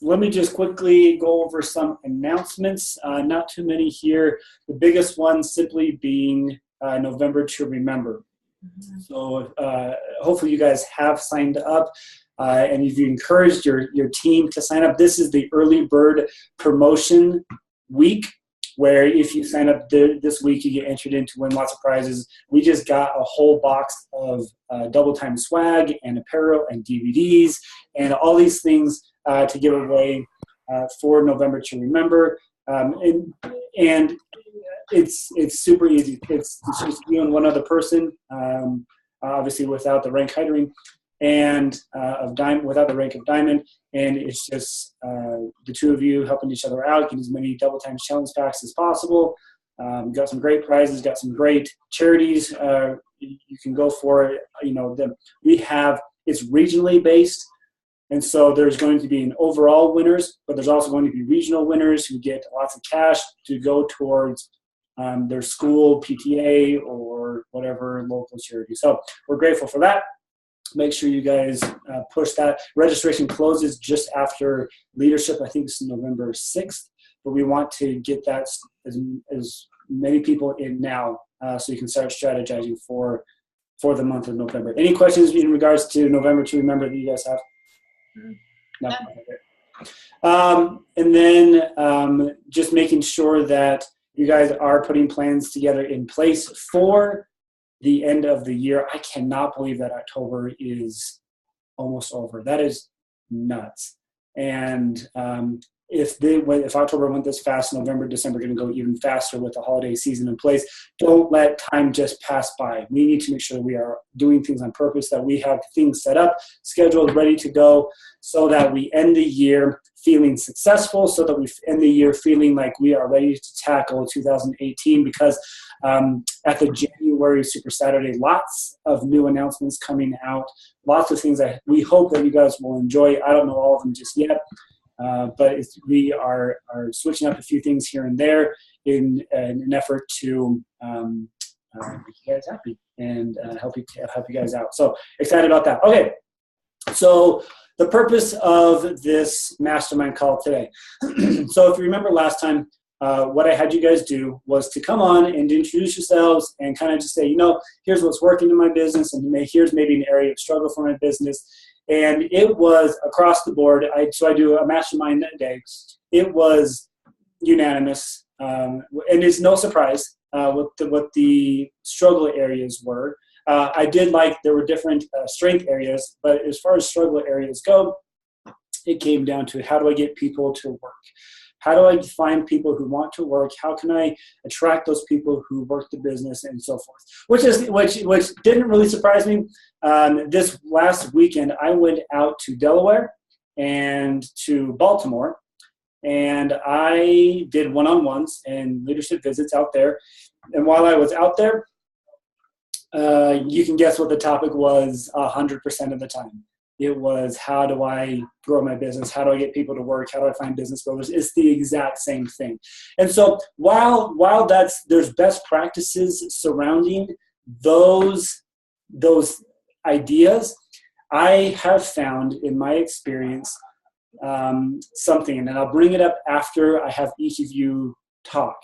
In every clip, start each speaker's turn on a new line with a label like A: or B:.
A: let me just quickly go over some announcements. Not too many here. The biggest one simply being November to Remember. So hopefully you guys have signed up and you've encouraged your team to sign up. This is the early bird promotion week, where if you sign up this week, you get entered in to win lots of prizes. We just got a whole box of double time swag and apparel and DVDs and all these things to give away for November to Remember. And it's super easy. It's just you and one other person, obviously without the rank hiding and without the rank of diamond, and it's just the two of you helping each other out, getting as many double times challenge packs as possible. Got some great prizes, got some great charities you can go for. It's regionally based, and so there's going to be an overall winners, but there's also going to be regional winners who get lots of cash to go towards their school PTA or whatever local charity. So we're grateful for that. Make sure you guys push that. Registration closes just after leadership. I think it's November 6th, but we want to get that as many people in now so you can start strategizing for the month of November. Any questions in regards to November to Remember that you guys have? No. And then just making sure that you guys are putting plans together in place for the end of the year. I cannot believe that October is almost over. That is nuts. And if October went this fast, November, December are going to go even faster with the holiday season in place. Don't let time just pass by. We need to make sure we are doing things on purpose, that we have things set up, scheduled, ready to go, so that we end the year feeling successful, so that we end the year feeling like we are ready to tackle 2018, because at the January Super Saturday, lots of new announcements coming out, lots of things that we hope that you guys will enjoy. I don't know all of them just yet, but we are switching up a few things here and there in an effort to make you guys happy and help you guys out. So excited about that. Okay, so the purpose of this mastermind call today. So if you remember last time, what I had you guys do was to come on and introduce yourselves and kind of just say, here's what's working in my business, and here's maybe an area of struggle for my business. And it was across the board. So I do a mastermind that day. It was unanimous, and it's no surprise what the struggle areas were. I did like there were different strength areas, but as far as struggle areas go, it came down to how do I get people to work? How do I find people who want to work? How can I attract those people who work the business and so forth? Which didn't really surprise me. This last weekend, I went out to Delaware and to Baltimore, and I did one-on-ones and leadership visits out there. And while I was out there, you can guess what the topic was 100% of the time. It was, how do I grow my business? How do I get people to work? How do I find business builders? It's the exact same thing. And so while there's best practices surrounding those ideas, I have found in my experience something, and I'll bring it up after I have each of you talk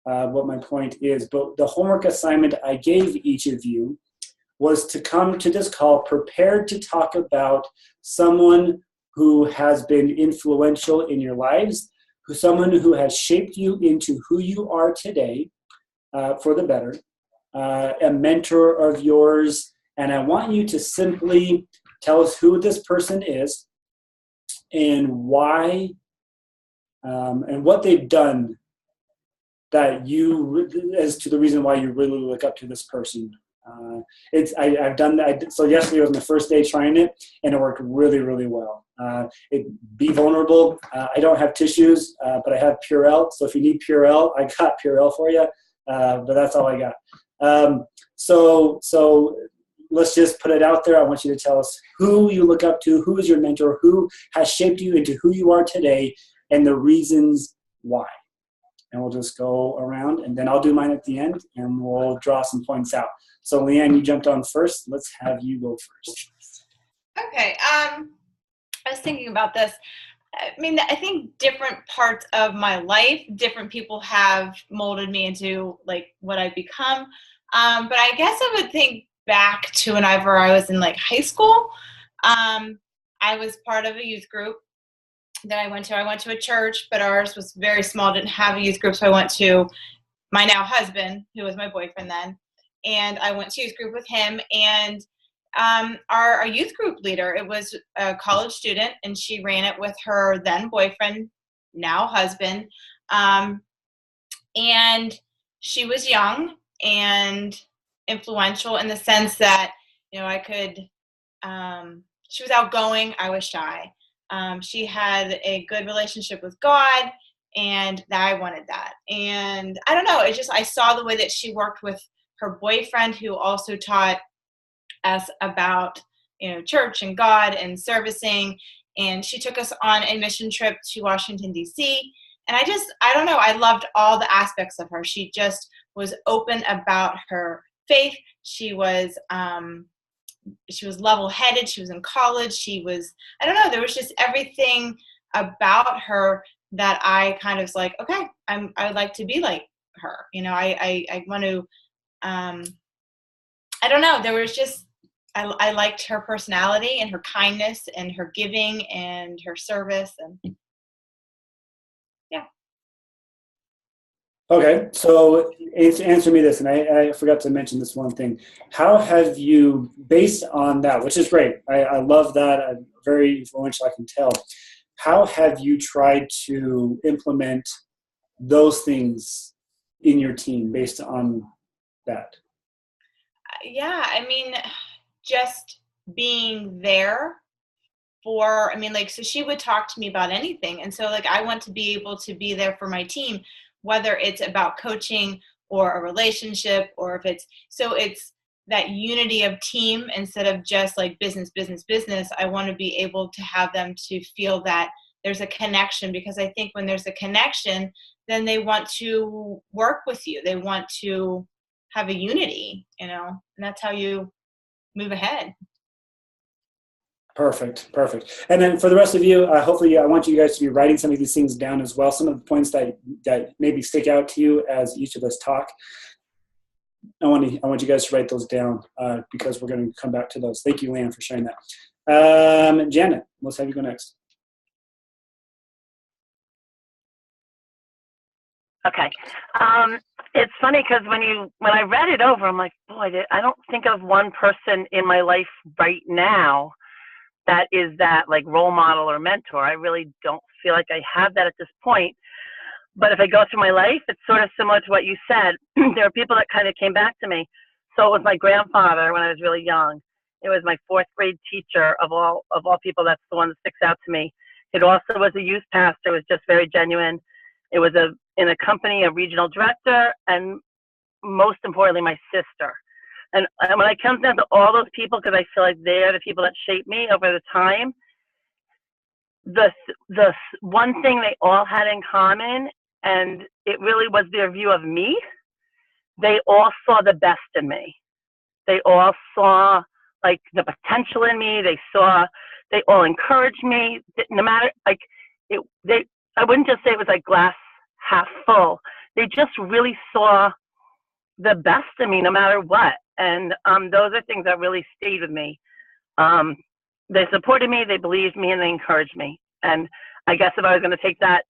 A: what my point is. But the homework assignment I gave each of you was to come to this call prepared to talk about someone who has been influential in your lives, someone who has shaped you into who you are today for the better, a mentor of yours. And I want you to simply tell us who this person is and why and what they've done that as to the reason why you really look up to this person. I've done that. So yesterday was my first day trying it, and it worked really, really well. Be vulnerable. I don't have tissues, but I have Purell. So if you need Purell, I got Purell for you. But that's all I got. So let's just put it out there. I want you to tell us who you look up to, who is your mentor, who has shaped you into who you are today, and the reasons why. And we'll just go around, and then I'll do mine at the end, and we'll draw some points out. So, Leanne, you jumped on first. Let's have you go first.
B: Okay. I was thinking about this. I mean, I think different parts of my life, different people have molded me into like what I've become. But I guess I would think back to whenever I was in like high school. Um, I was part of a youth group that I went to. I went to a church, but ours was very small, didn't have a youth group. So I went to my now husband, who was my boyfriend then, and I went to youth group with him. And our youth group leader, it was a college student, and she ran it with her then boyfriend, now husband. Um, and she was young and influential in the sense that, I could, she was outgoing, I was shy. She had a good relationship with God, and I wanted that. And I don't know, I saw the way that she worked with her boyfriend, who also taught us about, church and God and servicing. And she took us on a mission trip to Washington, D.C. And I don't know, I loved all the aspects of her. She just was open about her faith. She was level-headed. She was in college. I don't know, there was just everything about her that I kind of was like, okay, I would like to be like her. I want to, I don't know, there was just, I liked her personality and her kindness and her giving and her service, and yeah.
A: Okay, so answer me this, and I forgot to mention this one thing. How have you, based on that, which is great, I love that, I'm very influential, I can tell. How have you tried to implement those things in your team based on that?
B: Yeah, I mean, just being there so she would talk to me about anything. And so like, I want to be able to be there for my team, whether it's about coaching or a relationship, or if it's that unity of team instead of just like business, business, business. I want to be able to have them to feel that there's a connection, because I think when there's a connection, then they want to work with you. They want to have a unity, and that's how you move ahead.
A: Perfect. And then for the rest of you, hopefully I want you guys to be writing some of these things down as well, some of the points that maybe stick out to you as each of us talk. I want you guys to write those down because we're going to come back to those. Thank you, Leanne, for sharing that. Janet, let's have you go next.
C: Okay. It's funny because when I read it over, I'm like, boy, I don't think of one person in my life right now that is that like role model or mentor. I really don't feel like I have that at this point. But if I go through my life, it's sort of similar to what you said. There are people that kind of came back to me. So it was my grandfather when I was really young. It was my fourth grade teacher of all people. That's the one that sticks out to me. It also was a youth pastor. It was just very genuine. It was in a company, a regional director, and most importantly, my sister. And when I come down to all those people, because I feel like they're the people that shaped me over the time, the one thing they all had in common, and it really was their view of me, they all saw the best in me. They all saw like the potential in me. They all encouraged me, no matter like I wouldn't just say it was like glass half full. They just really saw the best in me, no matter what. And those are things that really stayed with me. They supported me, they believed me, and they encouraged me. And I guess if I was going to take that,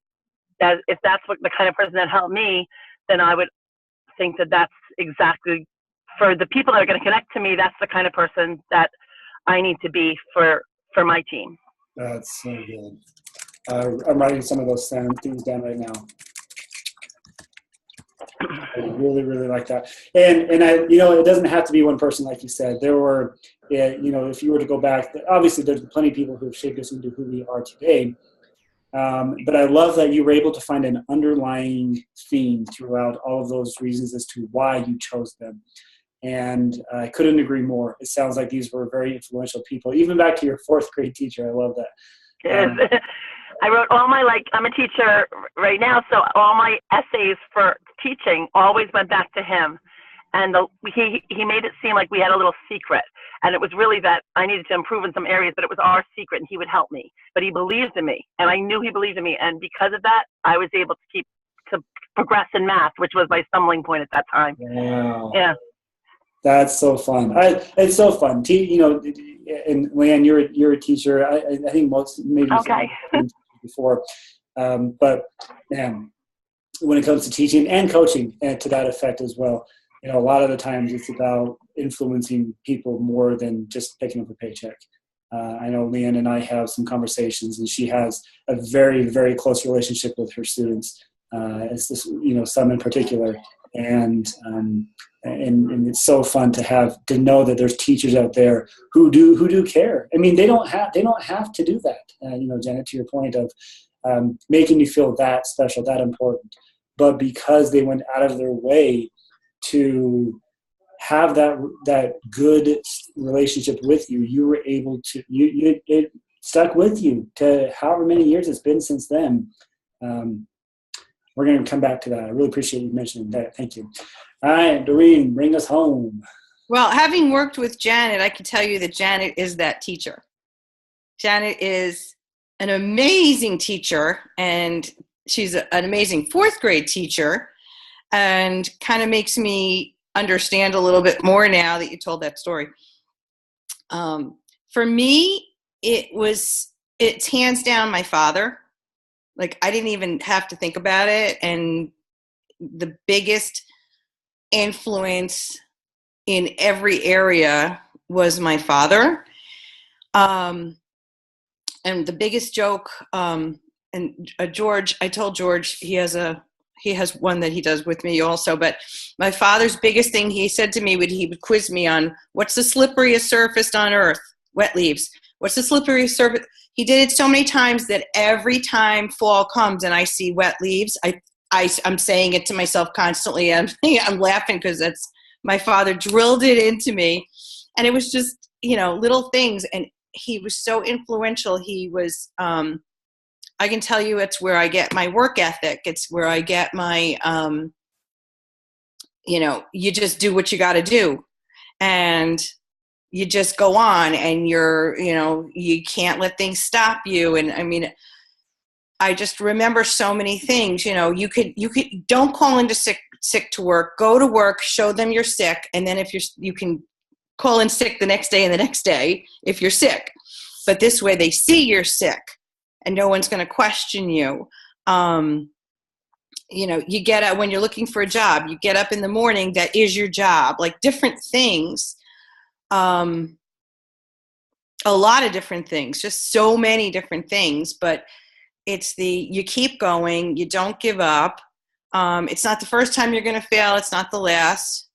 C: if that's what the kind of person that helped me, then I would think that that's exactly, for the people that are going to connect to me, that's the kind of person that I need to be for my team.
A: That's so good. I'm writing some of those things down right now. I really, really like that. And I, it doesn't have to be one person, like you said. There were, if you were to go back, obviously there's plenty of people who have shaped us into who we are today. But I love that you were able to find an underlying theme throughout all of those reasons as to why you chose them. And I couldn't agree more. It sounds like these were very influential people, even back to your fourth grade teacher. I love that.
C: I wrote I'm a teacher right now, so all my essays for teaching always went back to him. And he made it seem like we had a little secret. And it was really that I needed to improve in some areas, but it was our secret and he would help me. But he believed in me, and I knew he believed in me. And because of that, I was able to progress in math, which was my stumbling point at that time.
A: Wow.
C: Yeah.
A: That's so fun. It's so fun. And Leanne, you're a teacher. I think most maybe
C: Okay.
A: before, but man, when it comes to teaching and coaching, and to that effect as well, a lot of the times it's about influencing people more than just picking up a paycheck. I know Leanne and I have some conversations, and she has a very, very close relationship with her students. It's this, some in particular, and it's so fun to know that there's teachers out there who do care. I mean, they don't have to do that. Janet, to your point of making you feel that special, that important, but because they went out of their way to have that good relationship with you, you were able to it stuck with you to however many years it's been since then. We're going to come back to that. I really appreciate you mentioning that. Thank you. All right, Doreen, bring us home.
D: Well, having worked with Janet, I can tell you that Janet is that teacher. Janet is an amazing teacher, and she's an amazing fourth grade teacher, and kind of makes me understand a little bit more now that you told that story. For me, it's hands down my father. Like, I didn't even have to think about it. And the biggest influence in every area was my father. And the biggest joke, George, I told George, he has one that he does with me also, but my father's biggest thing he said to me, he would quiz me on what's the slipperiest surface on earth? Wet leaves. What's the slippery surface? He did it so many times that every time fall comes and I see wet leaves, I'm saying it to myself constantly. I'm laughing because that's my father drilled it into me, and it was just little things. And he was so influential. He was. I can tell you, it's where I get my work ethic. It's where I get my. You just do what you got to do, and you just go on, and you can't let things stop you. And I mean, I just remember so many things. You could don't call into sick to work. Go to work, show them you're sick, and then if you can call in sick the next day and the next day if you're sick. But this way, they see you're sick, and no one's going to question you. You get up when you're looking for a job. You get up in the morning. That is your job. Like different things. A lot of different things, just so many different things, but it's you keep going, you don't give up. It's not the first time you're going to fail. It's not the last.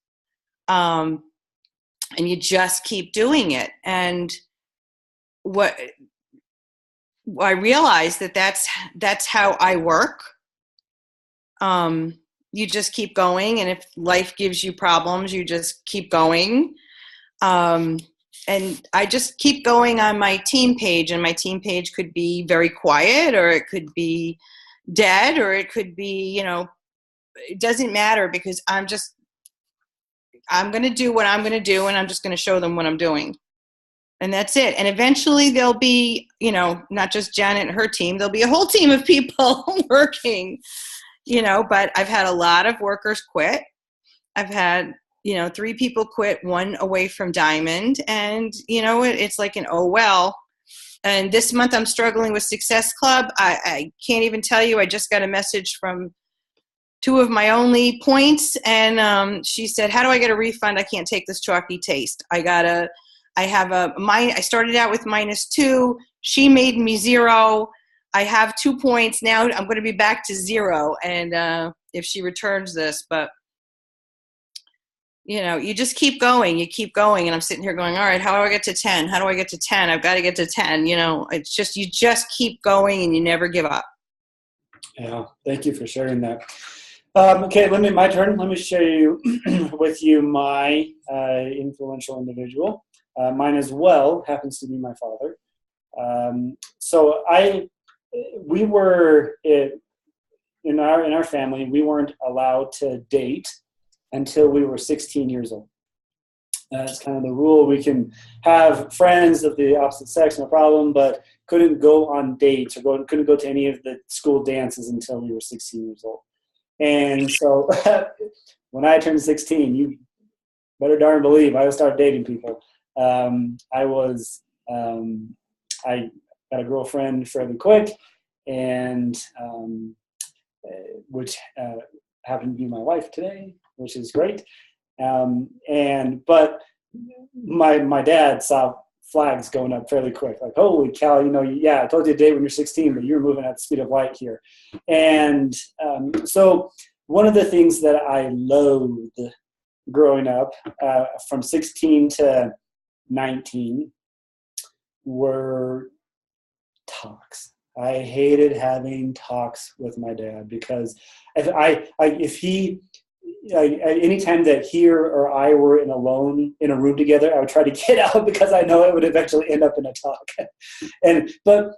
D: And you just keep doing it. And what I realized that's how I work. You just keep going. And if life gives you problems, you just keep going. And I just keep going on my team page, and my team page could be very quiet, or it could be dead, or it could be, it doesn't matter, because I'm going to do what I'm going to do, and I'm just going to show them what I'm doing. And that's it. And eventually there'll be, not just Janet and her team, there'll be a whole team of people working, but I've had a lot of workers quit. I've had 3 people quit, 1 away from Diamond. And, it's like an, oh, well. And this month I'm struggling with Success Club. I can't even tell you. I just got a message from 2 of my only points. And she said, how do I get a refund? I can't take this chalky taste. I started out with -2. She made me 0. I have 2 points. Now I'm going to be back to 0. And if she returns this, but you just keep going. You keep going. And I'm sitting here going, all right, how do I get to 10? How do I get to 10? I've got to get to 10. It's just, you just keep going and you never give up.
A: Yeah. Thank you for sharing that. Okay. My turn. Let me share with you my influential individual. Mine as well happens to be my father. So we were in our family, we weren't allowed to date until we were 16 years old. That's kind of the rule. We can have friends of the opposite sex, no problem, but couldn't go on dates or couldn't go to any of the school dances until we were 16 years old. And so when I turned 16, you better darn believe I started dating people. I got a girlfriend fairly quick, and which happened to be my wife today, which is great. But my dad saw flags going up fairly quick, like, holy cow, yeah, I told you to date when you're 16, but you're moving at the speed of light here. And so one of the things that I loathed growing up from 16 to 19 were talks. I hated having talks with my dad because anytime that he or I were alone in a room together, I would try to get out because I know it would eventually end up in a talk. But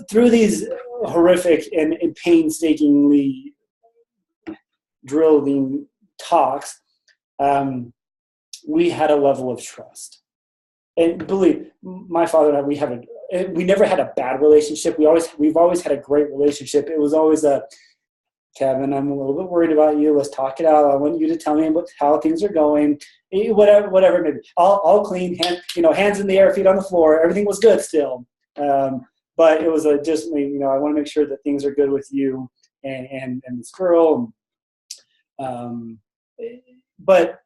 A: through these horrific and painstakingly drilling talks, we had a level of trust. And believe my father and I, we never had a bad relationship. We've always had a great relationship. It was always Kevin, I'm a little bit worried about you. Let's talk it out. I want you to tell me about how things are going. Whatever it may be. All clean, hands in the air, feet on the floor. Everything was good still. But it was I want to make sure that things are good with you and this girl. But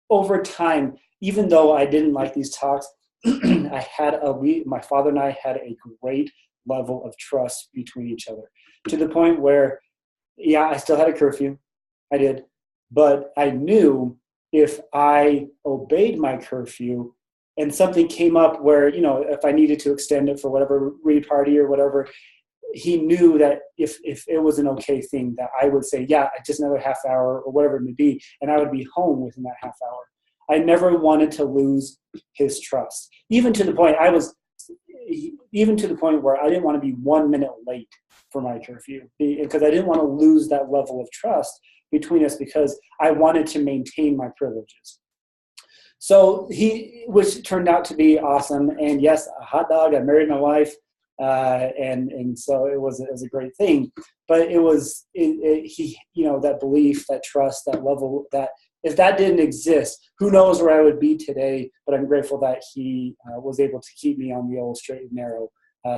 A: over time, even though I didn't like these talks, my father and I had a great level of trust between each other, to the point where, yeah, I still had a curfew. I did. But I knew if I obeyed my curfew and something came up where, if I needed to extend it for whatever re-party or whatever, he knew that if it was an okay thing, that I would say, yeah, just another half hour or whatever it may be, and I would be home within that half hour. I never wanted to lose his trust, even to the point where I didn't want to be 1 minute late for my curfew, because I didn't want to lose that level of trust between us, because I wanted to maintain my privileges. So which turned out to be awesome. And yes, a hot dog, I married my wife. And so it was a great thing, but it was, that belief, that trust, that level, that if that didn't exist, who knows where I would be today, but I'm grateful that he was able to keep me on the old straight and narrow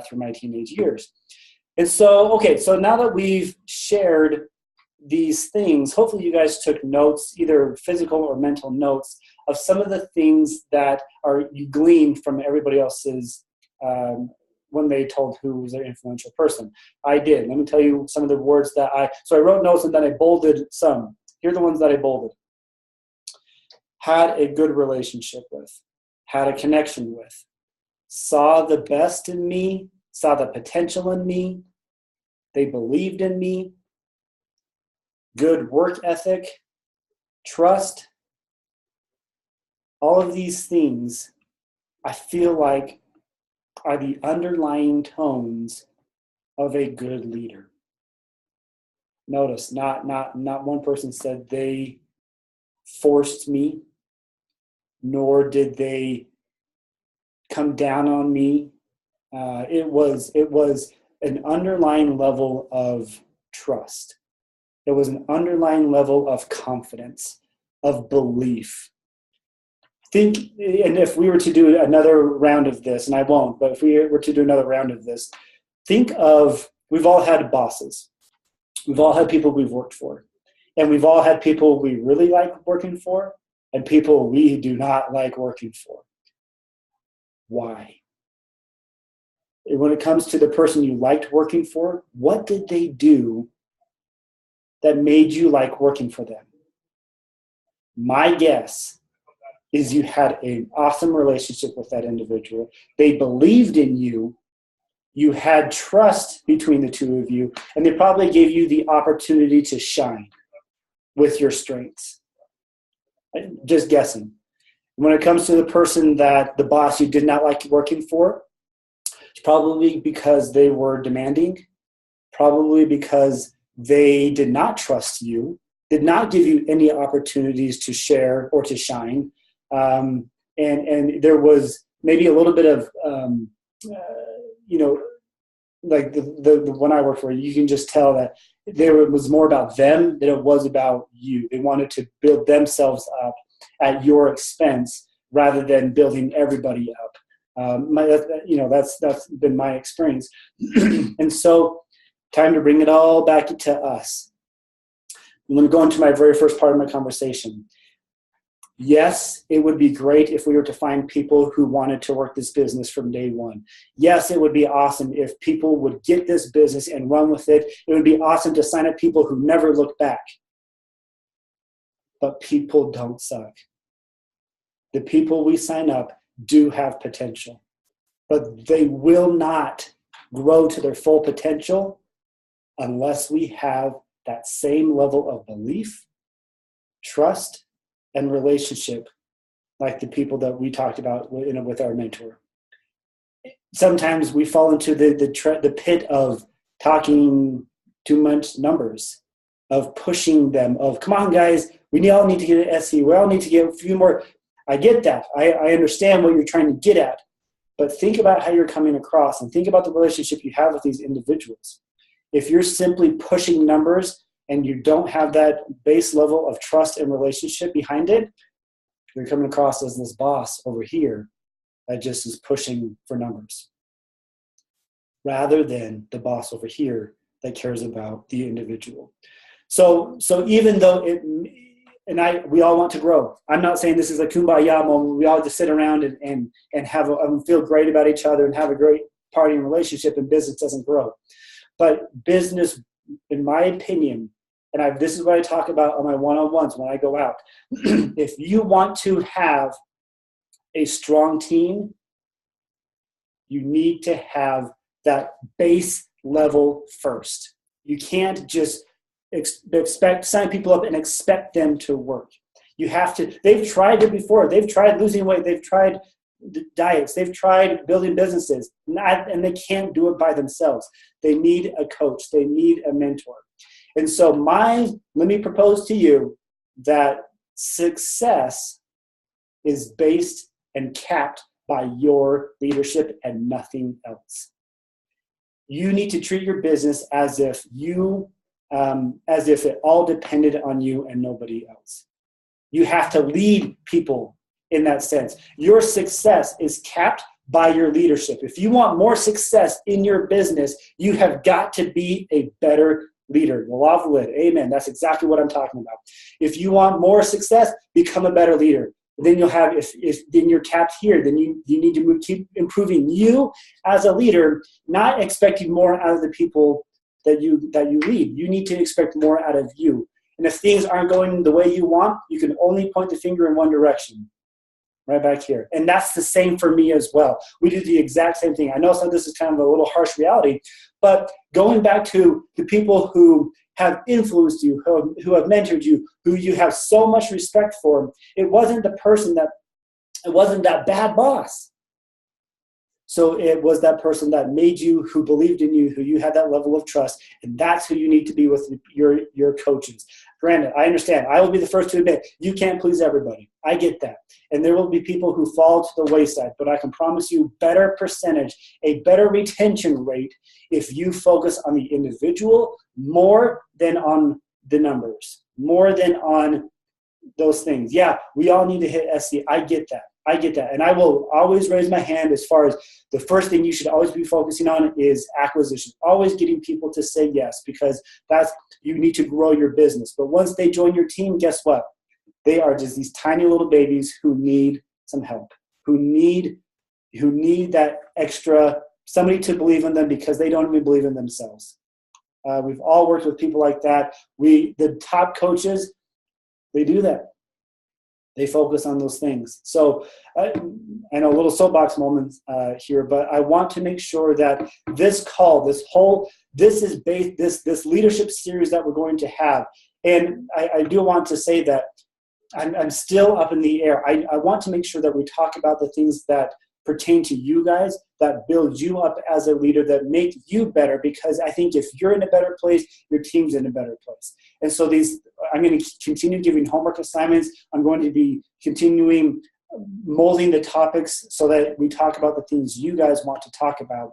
A: through my teenage years. And so, okay, so now that we've shared these things, hopefully you guys took notes, either physical or mental notes, of some of the things that you gleaned from everybody else's when they told who was their influential person. I did. Let me tell you some of the words so I wrote notes and then I bolded some. Here are the ones that I bolded. Had a good relationship with, had a connection with, saw the best in me, saw the potential in me, they believed in me, good work ethic, trust. All of these things, I feel like, are the underlying tones of a good leader. Notice, not one person said they forced me, nor did they come down on me. It was an underlying level of trust. It was an underlying level of confidence, of belief. And if we were to do another round of this, and I won't, but if we were to do another round of this, we've all had bosses. We've all had people we've worked for. And we've all had people we really like working for and people we do not like working for. Why? When it comes to the person you liked working for, what did they do that made you like working for them? My guess is you had an awesome relationship with that individual. They believed in you. You had trust between the two of you, and they probably gave you the opportunity to shine with your strengths. Just guessing. When it comes to the boss you did not like working for, it's probably because they were demanding, probably because they did not trust you. did not give you any opportunities to share or to shine. And there was maybe a little bit of, like the one I worked for, you can just tell that it was more about them than it was about you. They wanted to build themselves up at your expense rather than building everybody up. That's been my experience. And so time to bring it all back to us. I'm going to go into my very first part of my conversation. Yes, it would be great if we were to find people who wanted to work this business from day one. Yes, it would be awesome if people would get this business and run with it. It would be awesome to sign up people who never look back. But people don't suck. The people we sign up do have potential, but they will not grow to their full potential unless we have that same level of belief, trust, and relationship like the people that we talked about with our mentor. Sometimes we fall into the pit of talking too much numbers, of pushing them, of come on guys, we all need to get an SE, we all need to get a few more. I get that. I understand what you're trying to get at, but think about how you're coming across and think about the relationship you have with these individuals. If you're simply pushing numbers and you don't have that base level of trust and relationship behind it, you're coming across as this boss over here that just is pushing for numbers rather than the boss over here that cares about the individual. So even though we all want to grow. I'm not saying this is a kumbaya moment. We all just sit around and feel great about each other and have a great partying relationship, and business doesn't grow. But business, in my opinion, and this is what I talk about on my one-on-ones when I go out. If you want to have a strong team, you need to have that base level first. You can't just sign people up and expect them to work. You have to. They've tried it before. They've tried losing weight. They've tried diets. They've tried building businesses, and they can't do it by themselves. They need a coach. They need a mentor. And so let me propose to you that success is based and capped by your leadership and nothing else. You need to treat your business as if it all depended on you and nobody else. You have to lead people in that sense. Your success is capped by your leadership. If you want more success in your business, you have got to be a better leader. The law of the lid. Amen. That's exactly what I'm talking about. If you want more success, become a better leader. Then you'll have, then you're capped here, then you need to keep improving you as a leader, not expecting more out of the people that you lead. You need to expect more out of you. And if things aren't going the way you want, you can only point the finger in one direction, right back here. And that's the same for me as well. We do the exact same thing. I know some of this is kind of a little harsh reality, but going back to the people who have influenced you, who have mentored you, who you have so much respect for, it wasn't that bad boss. So it was that person that made you, who believed in you, who you had that level of trust, and that's who you need to be with your coaches. Granted, I understand. I will be the first to admit you can't please everybody. I get that. And there will be people who fall to the wayside, but I can promise you better percentage, a better retention rate if you focus on the individual more than on the numbers, more than on those things. Yeah, we all need to hit SC. I get that. And I will always raise my hand as far as the first thing you should always be focusing on is acquisition. Always getting people to say yes, because you need to grow your business. But once they join your team, guess what? They are just these tiny little babies who need some help, who need that extra, somebody to believe in them because they don't even believe in themselves. We've all worked with people like that. The top coaches, they do that. They focus on those things. So I know a little soapbox moment here, but I want to make sure that this leadership series that we're going to have, and I do want to say that I'm still up in the air. I want to make sure that we talk about the things that pertain to you guys, that build you up as a leader, that make you better. Because I think if you're in a better place, your team's in a better place. And so I'm going to continue giving homework assignments. I'm going to be continuing molding the topics so that we talk about the things you guys want to talk about.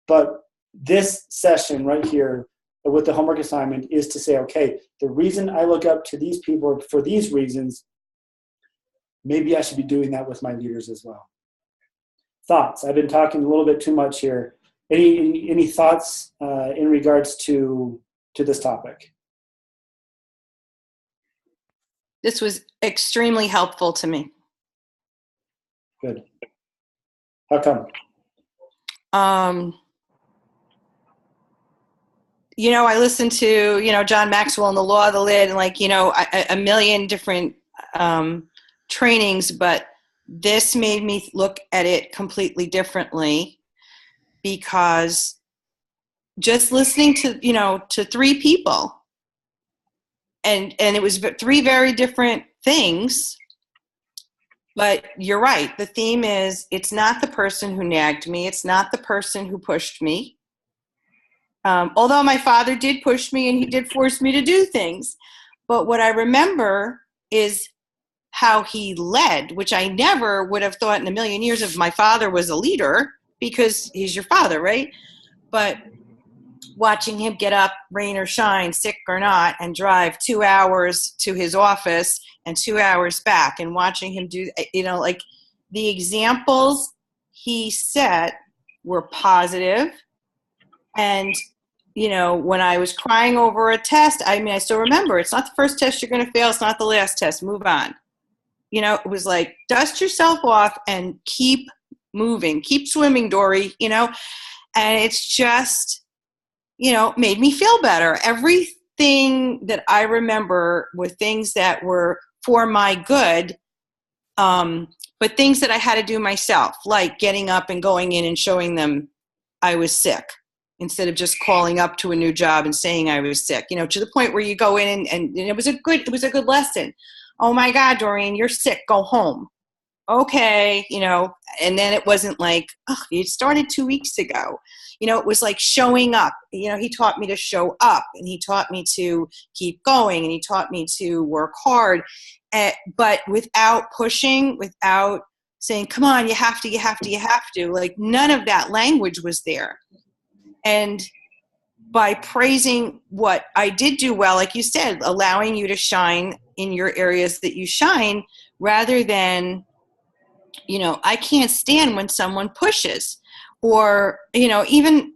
A: But this session right here with the homework assignment is to say, okay, the reason I look up to these people for these reasons, maybe I should be doing that with my leaders as well. Thoughts? I've been talking a little bit too much here. Any thoughts in regards to this topic?
D: This was extremely helpful to me.
A: Good. How come?
D: I listened to, John Maxwell and the Law of the Lid and a million different trainings, but this made me look at it completely differently, because just listening to three people and it was three very different things. But you're right. The theme is, it's not the person who nagged me. It's not the person who pushed me. Although my father did push me and he did force me to do things. But what I remember is how he led, which I never would have thought in a million years if my father was a leader, because he's your father, right? But watching him get up, rain or shine, sick or not, and drive 2 hours to his office and 2 hours back, and watching him do, the examples he set were positive. And, when I was crying over a test, I still remember, it's not the first test you're going to fail. It's not the last test. Move on. It was like, dust yourself off and keep moving, keep swimming, Dory, and it's just, made me feel better. Everything that I remember were things that were for my good, but things that I had to do myself, like getting up and going in and showing them I was sick, instead of just calling up to a new job and saying I was sick, to the point where you go in and it was a good lesson. Oh my God, Doreen, you're sick, go home. Okay, and then it wasn't like, oh, it started 2 weeks ago. It was like showing up. He taught me to show up, and he taught me to keep going, and he taught me to work hard, but without pushing, without saying, come on, you have to. Like, none of that language was there. And by praising what I did do well, like you said, allowing you to shine in your areas that you shine, rather than, I can't stand when someone pushes, or, even,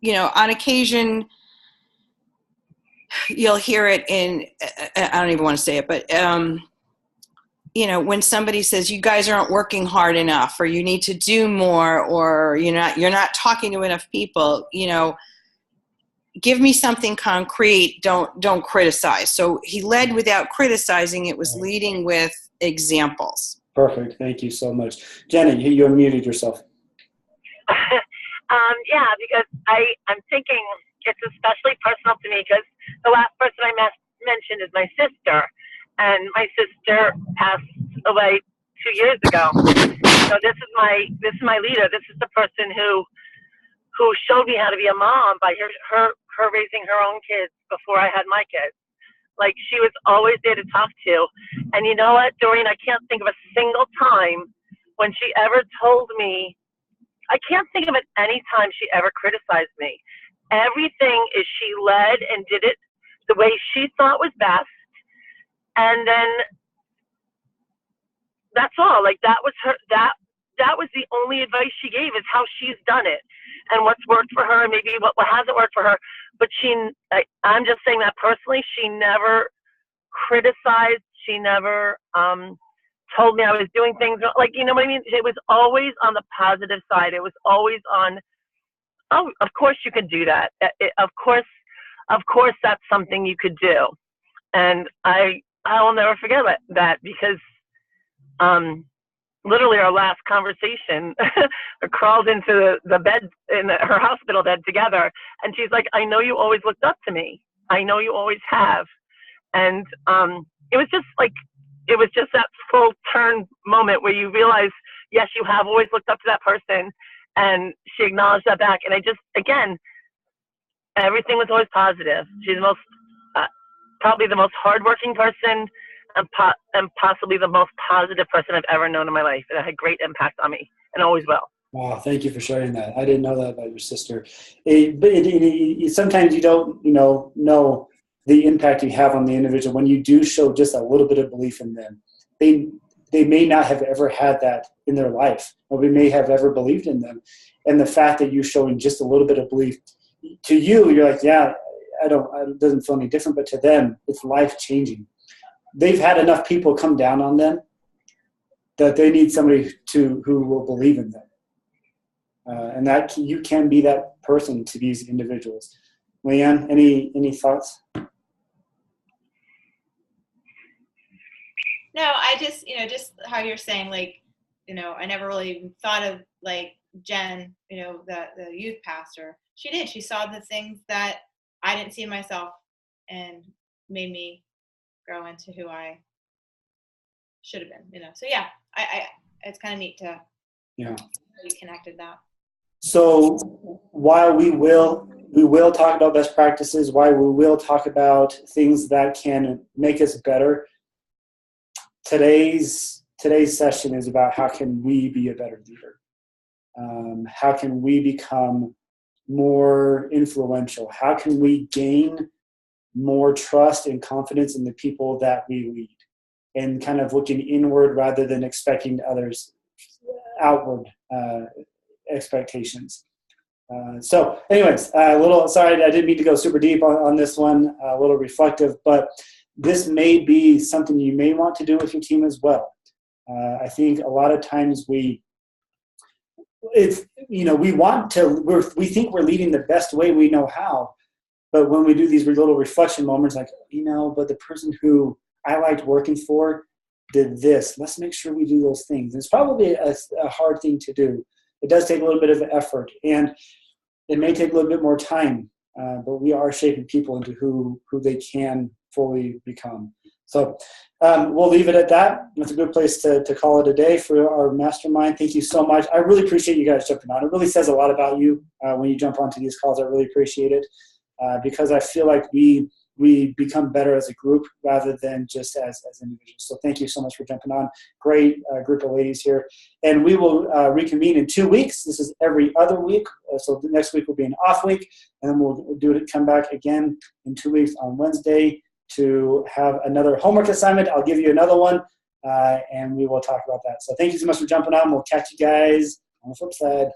D: on occasion you'll hear it in, I don't even want to say it, but, when somebody says you guys aren't working hard enough, or you need to do more, or you're not talking to enough people, give me something concrete. Don't criticize. So he led without criticizing. It was leading with examples.
A: Perfect. Thank you so much. Jenny, you unmuted yourself.
C: Yeah, because I'm thinking it's especially personal to me, because the last person I mentioned is my sister, and my sister passed away 2 years ago. So this is my leader. This is the person who showed me how to be a mom by her raising her own kids before I had my kids. Like, she was always there to talk to. And you know what, Doreen, I can't think of a single time when she ever told me, I can't think of any time she ever criticized me. Everything is she led and did it the way she thought was best. And then that's all. Like, that was her, that was the only advice she gave, is how she's done it and what's worked for her, and maybe what hasn't worked for her. But I'm just saying that personally, she never criticized. She never told me I was doing things like, you know what I mean? It was always on the positive side. It was always on, oh, of course you could do that. Of course that's something you could do. And I will never forget that, because literally our last conversation, I crawled into the bed in her hospital bed together, and she's like, I know you always looked up to me. I know you always have. And it was just like, it was just that full turn moment where you realize, yes, you have always looked up to that person, and she acknowledged that back. And I just, again, everything was always positive. She's the most, probably the most hardworking person, and possibly the most positive person I've ever known in my life. And it had great impact on me, and always will.
A: Wow, thank you for sharing that. I didn't know that about your sister. Sometimes you don't, know the impact you have on the individual when you do show just a little bit of belief in them. They may not have ever had that in their life. Nobody may have ever believed in them. And the fact that you're showing just a little bit of belief, to you, you're like, yeah, it doesn't feel any different, but to them, it's life-changing. They've had enough people come down on them that they need somebody who will believe in them. And that you can be that person to these individuals. Leanne, any thoughts?
B: No, I just, just how you're saying, like, I never really thought of, like, Jen, the youth pastor. She did. She saw the things that I didn't see in myself and made me grow into who I should have been, So, yeah, I it's kind of neat to you connected that.
A: So while we will talk about best practices, while we will talk about things that can make us better, today's session is about how can we be a better leader? How can we become more influential? How can we gain more trust and confidence in the people that we lead? And kind of looking inward rather than expecting others outward expectations. So anyways, sorry, I didn't mean to go super deep on this one, a little reflective, but this may be something you may want to do with your team as well. I think a lot of times we think we're leading the best way we know how, but when we do these little reflection moments, like, but the person who I liked working for did this, let's make sure we do those things. It's probably a hard thing to do. It does take a little bit of effort, and it may take a little bit more time, but we are shaping people into who they can fully become. So we'll leave it at that. That's a good place to call it a day for our mastermind. Thank you so much. I really appreciate you guys jumping on. It really says a lot about you when you jump onto these calls. I really appreciate it because I feel like we become better as a group rather than just as individuals. So thank you so much for jumping on. Great group of ladies here. And we will reconvene in 2 weeks. This is every other week. So the next week will be an off week. And then we'll come back again in 2 weeks on Wednesday to have another homework assignment. I'll give you another one, and we will talk about that. So thank you so much for jumping on. We'll catch you guys on the flip side.